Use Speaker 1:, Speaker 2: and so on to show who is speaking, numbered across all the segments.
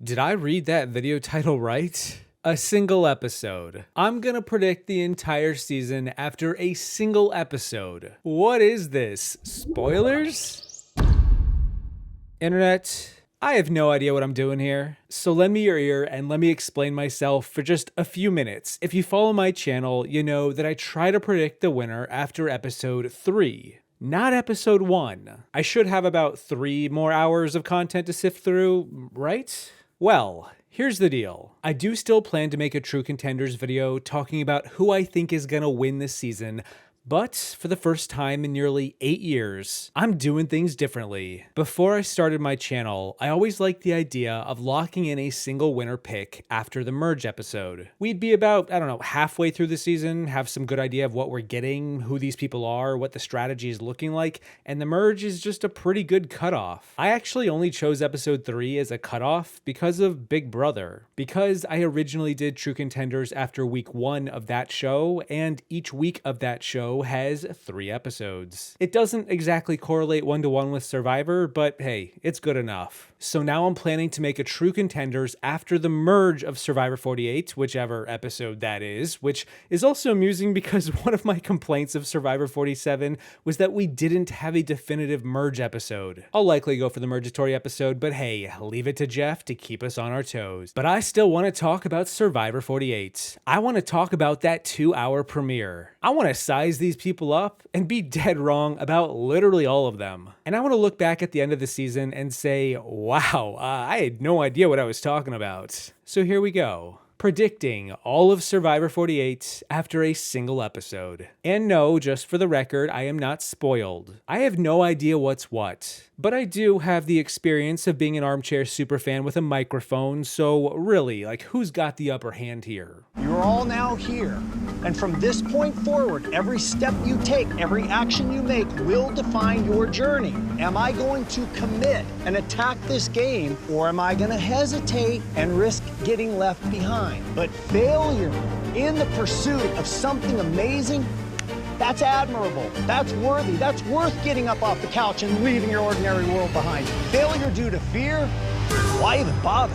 Speaker 1: Did I read that video title right? A single episode. I'm gonna predict the entire season after a single episode. What is this? Spoilers? Internet, I have no idea what I'm doing here. So lend me your ear and let me explain myself for just a few minutes. If you follow my channel, you know that I try to predict the winner after episode 3. Not episode 1. I should have about 3 more hours of content to sift through, right? Well, here's the deal. I do still plan to make a True Contenders video talking about who I think is gonna win this season, but for the first time in nearly 8 years, I'm doing things differently. Before I started my channel, I always liked the idea of locking in a single winner pick after the merge episode. We'd be about, halfway through the season, have some good idea of what we're getting, who these people are, what the strategy is looking like, and the merge is just a pretty good cutoff. I actually only chose episode 3 as a cutoff because of Big Brother. Because I originally did True Contenders after week 1 of that show, and each week of that show has 3 episodes. It doesn't exactly correlate 1-to-1 with Survivor, but hey, it's good enough. So now I'm planning to make a True Contenders after the merge of Survivor 48, whichever episode that is, which is also amusing because one of my complaints of Survivor 47 was that we didn't have a definitive merge episode. I'll likely go for the mergatory episode, but hey, leave it to Jeff to keep us on our toes. But I still want to talk about Survivor 48. I want to talk about that 2-hour premiere. I want to size these people up and be dead wrong about literally all of them. And I want to look back at the end of the season and say, wow, I had no idea what I was talking about. So here we go. Predicting all of Survivor 48 after a single episode. And no, just for the record, I am not spoiled. I have no idea what's what. But I do have the experience of being an armchair superfan with a microphone, so really, who's got the upper hand here?
Speaker 2: You're all now here, and from this point forward, every step you take, every action you make will define your journey. Am I going to commit and attack this game, or am I going to hesitate and risk getting left behind? But failure in the pursuit of something amazing, that's admirable, that's worthy, that's worth getting up off the couch and leaving your ordinary world behind. Failure due to fear, why even bother?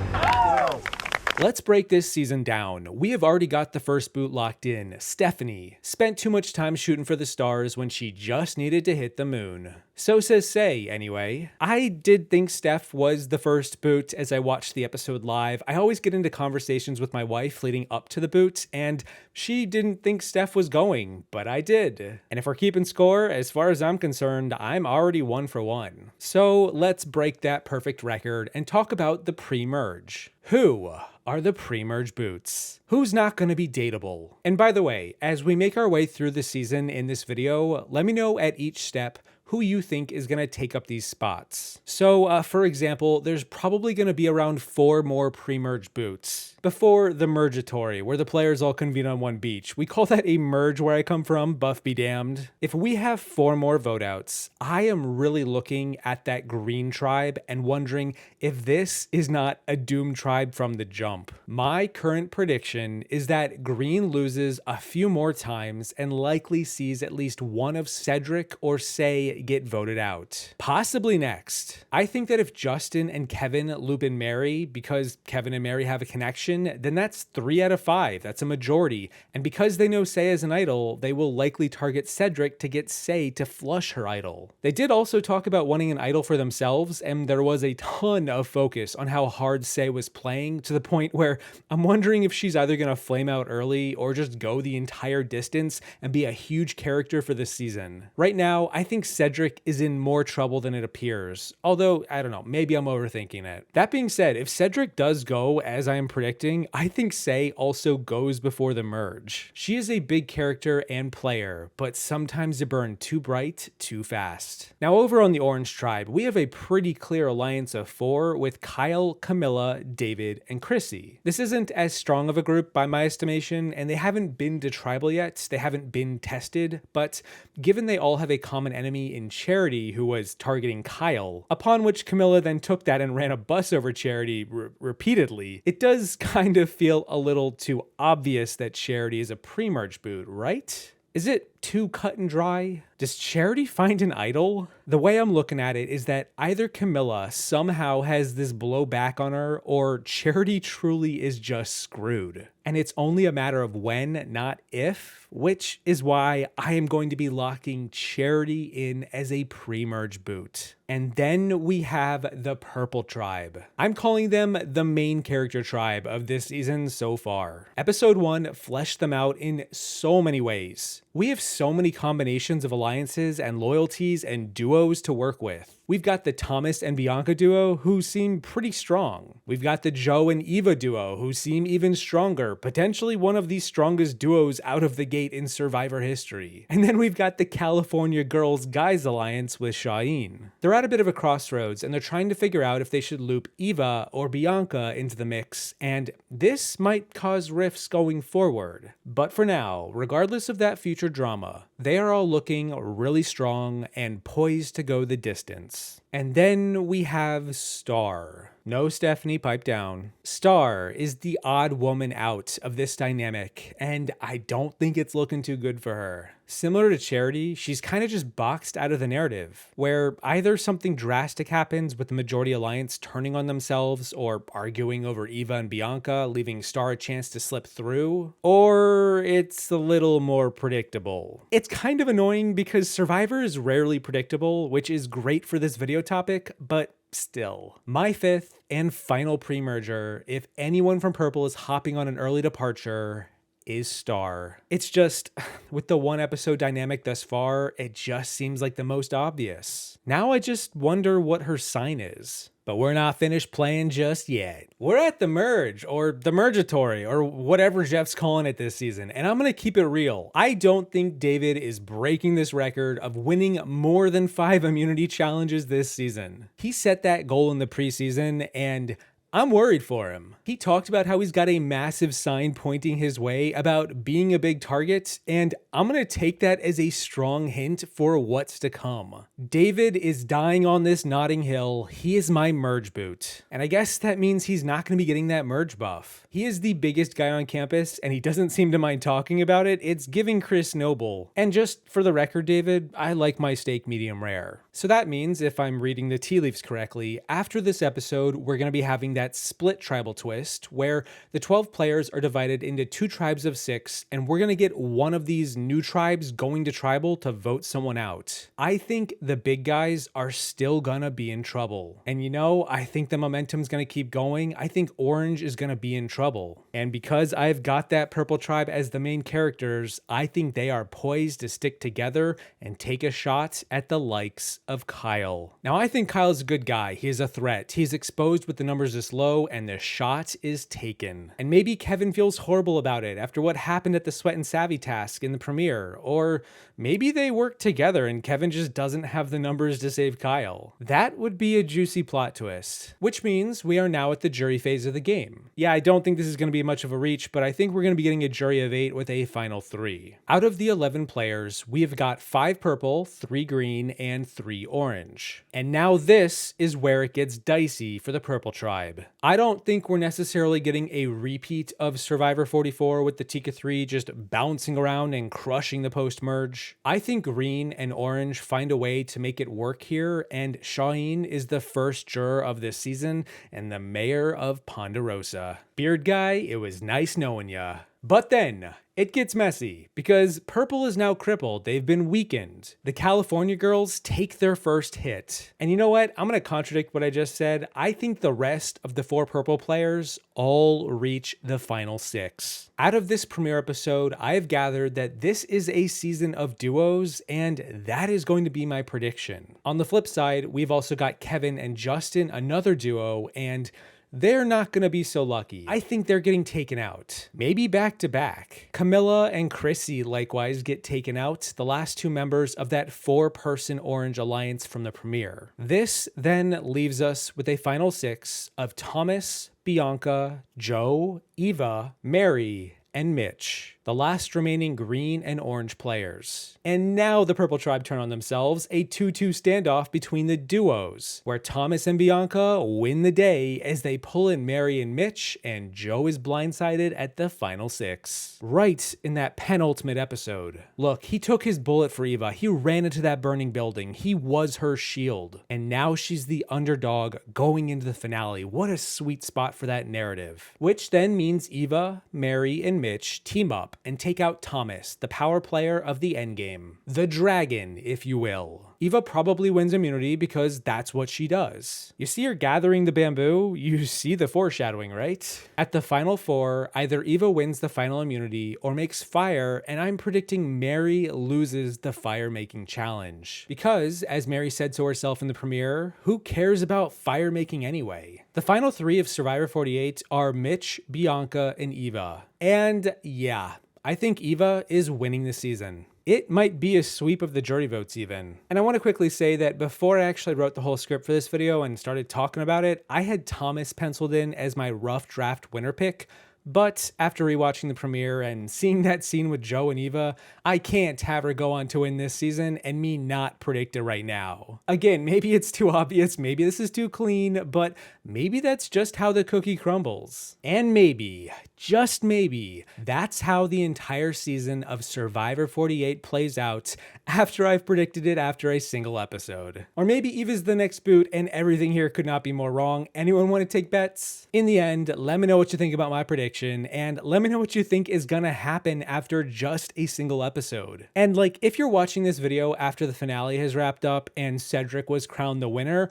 Speaker 1: Let's break this season down. We have already got the first boot locked in. Stephanie spent too much time shooting for the stars when she just needed to hit the moon. So says Say, anyway. I did think Steph was the first boot as I watched the episode live. I always get into conversations with my wife leading up to the boot, and she didn't think Steph was going, but I did. And if we're keeping score, as far as I'm concerned, I'm already 1 for 1. So let's break that perfect record and talk about the pre-merge. Who are the pre-merge boots? Who's not going to be dateable? And by the way, as we make our way through the season in this video, let me know at each step who you think is going to take up these spots. So, for example, there's probably going to be around 4 more pre-merge boots before the mergatory, where the players all convene on one beach. We call that a merge where I come from, buff be damned. If we have 4 more vote outs, I am really looking at that green tribe and wondering if this is not a doomed tribe from the jump. My current prediction is that green loses a few more times and likely sees at least one of Cedric or Say get voted out. Possibly next. I think that if Justin and Kevin loop in Mary, because Kevin and Mary have a connection, then that's 3 out of 5. That's a majority. And because they know Say as an idol, they will likely target Cedric to get Say to flush her idol. They did also talk about wanting an idol for themselves, and there was a ton of focus on how hard Say was playing, to the point where I'm wondering if she's either gonna flame out early or just go the entire distance and be a huge character for this season. Right now, I think Cedric is in more trouble than it appears, although, I don't know, maybe I'm overthinking it. That being said, if Cedric does go as I am predicting, I think Say also goes before the merge. She is a big character and player, but sometimes you burn too bright, too fast. Now over on the Orange Tribe, we have a pretty clear alliance of 4 with Kyle, Camilla, David, and Chrissy. This isn't as strong of a group by my estimation, and they haven't been to Tribal yet, they haven't been tested, but given they all have a common enemy in Charity who was targeting Kyle, upon which Camilla then took that and ran a bus over Charity repeatedly, it does kind of feel a little too obvious that Charity is a pre-merge boot, right? Is it too cut and dry? Does Charity find an idol? The way I'm looking at it is that either Camilla somehow has this blowback on her, or Charity truly is just screwed. And it's only a matter of when, not if, which is why I am going to be locking Charity in as a pre-merge boot. And then we have the Purple Tribe. I'm calling them the main character tribe of this season so far. Episode 1 fleshed them out in so many ways. We have so many combinations of alliances and loyalties and duos to work with. We've got the Thomas and Bianca duo, who seem pretty strong. We've got the Joe and Eva duo, who seem even stronger, potentially one of the strongest duos out of the gate in Survivor history. And then we've got the California Girls Guys Alliance with Shaheen. They're at a bit of a crossroads, and they're trying to figure out if they should loop Eva or Bianca into the mix, and this might cause rifts going forward. But for now, regardless of that future drama, they are all looking really strong and poised to go the distance. And then we have Star. No, Stephanie, pipe down. Star is the odd woman out of this dynamic, and I don't think it's looking too good for her. Similar to Charity, she's kind of just boxed out of the narrative, where either something drastic happens with the majority alliance turning on themselves or arguing over Eva and Bianca, leaving Star a chance to slip through, or it's a little more predictable. It's kind of annoying because Survivor is rarely predictable, which is great for this video topic, but still. My fifth and final pre-merger, if anyone from Purple is hopping on an early departure, is Star. It's just, with the one episode dynamic thus far, it just seems like the most obvious. Now I just wonder what her sign is. But we're not finished playing just yet. We're at the merge, or the mergatory, or whatever Jeff's calling it this season, and I'm gonna keep it real. I don't think David is breaking this record of winning more than 5 immunity challenges this season. He set that goal in the preseason, and I'm worried for him. He talked about how he's got a massive sign pointing his way about being a big target, and I'm gonna take that as a strong hint for what's to come. David is dying on this Notting Hill. He is my merge boot. And I guess that means he's not gonna be getting that merge buff. He is the biggest guy on campus, and he doesn't seem to mind talking about it. It's giving Chris Noble. And just for the record, David, I like my steak medium rare. So that means, if I'm reading the tea leaves correctly, after this episode, we're gonna be having that split tribal twist where the 12 players are divided into 2 tribes of 6, and we're gonna get one of these new tribes going to tribal to vote someone out. I think the big guys are still gonna be in trouble. And you know, I think the momentum's gonna keep going. I think Orange is gonna be in trouble. And because I've got that Purple tribe as the main characters, I think they are poised to stick together and take a shot at the likes of Kyle. Now, I think Kyle's a good guy. He is a threat. He's exposed with the numbers this low, and the shot is taken. And maybe Kevin feels horrible about it after what happened at the Sweat and Savvy task in the premiere, or maybe they work together and Kevin just doesn't have the numbers to save Kyle. That would be a juicy plot twist, which means we are now at the jury phase of the game. Yeah, I don't think this is going to be much of a reach, but I think we're going to be getting a jury of 8 with a final 3. Out of the 11 players, we have got 5 purple, 3 green, and 3 orange. And now this is where it gets dicey for the Purple tribe. I don't think we're necessarily getting a repeat of Survivor 44 with the Tika 3 just bouncing around and crushing the post-merge. I think green and orange find a way to make it work here, and Shaheen is the first juror of this season and the mayor of Ponderosa. Beard guy, it was nice knowing ya. But then, it gets messy, because Purple is now crippled. They've been weakened. The California girls take their first hit. And you know what? I'm going to contradict what I just said. I think the rest of the 4 Purple players all reach the final 6. Out of this premiere episode, I have gathered that this is a season of duos, and that is going to be my prediction. On the flip side, we've also got Kevin and Justin, another duo, and they're not going to be so lucky. I think they're getting taken out. Maybe back to back. Camilla and Chrissy likewise get taken out, the last 2 members of that 4-person Orange Alliance from the premiere. This then leaves us with a final 6 of Thomas, Bianca, Joe, Eva, Mary, and Mitch. the last remaining green and orange players. And now the purple tribe turn on themselves, a 2-2 standoff between the duos, where Thomas and Bianca win the day as they pull in Mary and Mitch, and Joe is blindsided at the final 6. Right in that penultimate episode. Look, he took his bullet for Eva, he ran into that burning building, he was her shield, and now she's the underdog going into the finale. What a sweet spot for that narrative. Which then means Eva, Mary, and Mitch team up and take out Thomas, the power player of the endgame. The dragon, if you will. Eva probably wins immunity because that's what she does. You see her gathering the bamboo, you see the foreshadowing, right? At the final 4, either Eva wins the final immunity or makes fire, and I'm predicting Mary loses the fire making challenge. Because, as Mary said to herself in the premiere, who cares about fire making anyway? The final 3 of Survivor 48 are Mitch, Bianca, and Eva. And yeah, I think Eva is winning this season. It might be a sweep of the jury votes even. And I want to quickly say that before I actually wrote the whole script for this video and started talking about it, I had Thomas penciled in as my rough draft winner pick. But after rewatching the premiere and seeing that scene with Joe and Eva, I can't have her go on to win this season and me not predict it right now. Again, maybe it's too obvious, maybe this is too clean, but maybe that's just how the cookie crumbles. And maybe, just maybe, that's how the entire season of Survivor 48 plays out after I've predicted it after a single episode. Or maybe Eva's the next boot and everything here could not be more wrong. Anyone want to take bets? In the end, let me know what you think about my prediction. And let me know what you think is gonna happen after just a single episode. And like, if you're watching this video after the finale has wrapped up and Cedric was crowned the winner,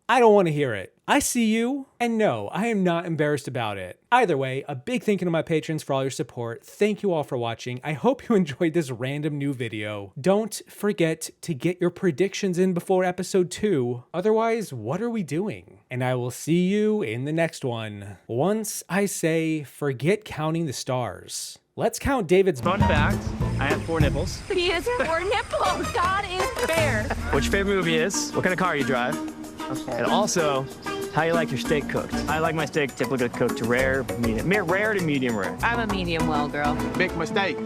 Speaker 1: I don't want to hear it. I see you, and no, I am not embarrassed about it. Either way, a big thank you to my patrons for all your support. Thank you all for watching. I hope you enjoyed this random new video. Don't forget to get your predictions in before episode 2. Otherwise, what are we doing? And I will see you in the next one. Once I say, forget counting the stars. Let's count David's—
Speaker 3: Fun fact, I have 4 nipples.
Speaker 4: He has 4 nipples. God is fair.
Speaker 3: What your favorite movie is, what kind of car you drive, and also how you like your steak cooked. I like my steak typically cooked rare to medium rare.
Speaker 4: I'm a medium well girl.
Speaker 5: Big mistake.